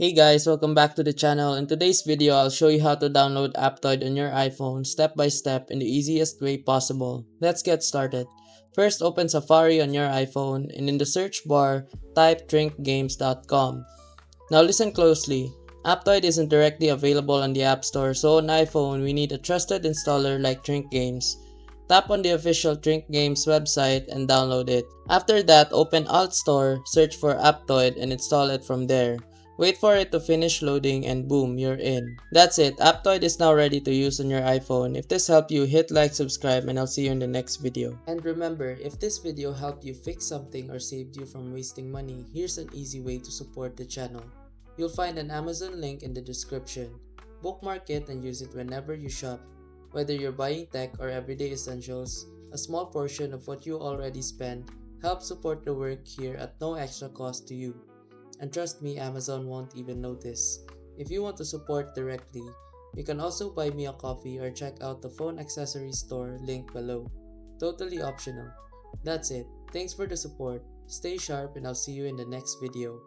Hey guys, welcome back to the channel. In today's video, I'll show you how to download Aptoide on your iPhone step by step in the easiest way possible. Let's get started. First, open Safari on your iPhone and in the search bar, type drinkgames.com. Now listen closely. Aptoide isn't directly available on the App Store, so on iPhone, we need a trusted installer like Drink Games. Tap on the official Drink Games website and download it. After that, open Alt Store, search for Aptoide and install it from there. Wait for it to finish loading and boom, you're in. That's it, Aptoide is now ready to use on your iPhone. If this helped you, hit like, subscribe, and I'll see you in the next video. And remember, if this video helped you fix something or saved you from wasting money, here's an easy way to support the channel. You'll find an Amazon link in the description. Bookmark it and use it whenever you shop. Whether you're buying tech or everyday essentials, a small portion of what you already spend helps support the work here at no extra cost to you. And trust me, Amazon won't even notice. If you want to support directly, you can also buy me a coffee or check out the phone accessories store link below. Totally optional. That's it. Thanks for the support. Stay sharp and I'll see you in the next video.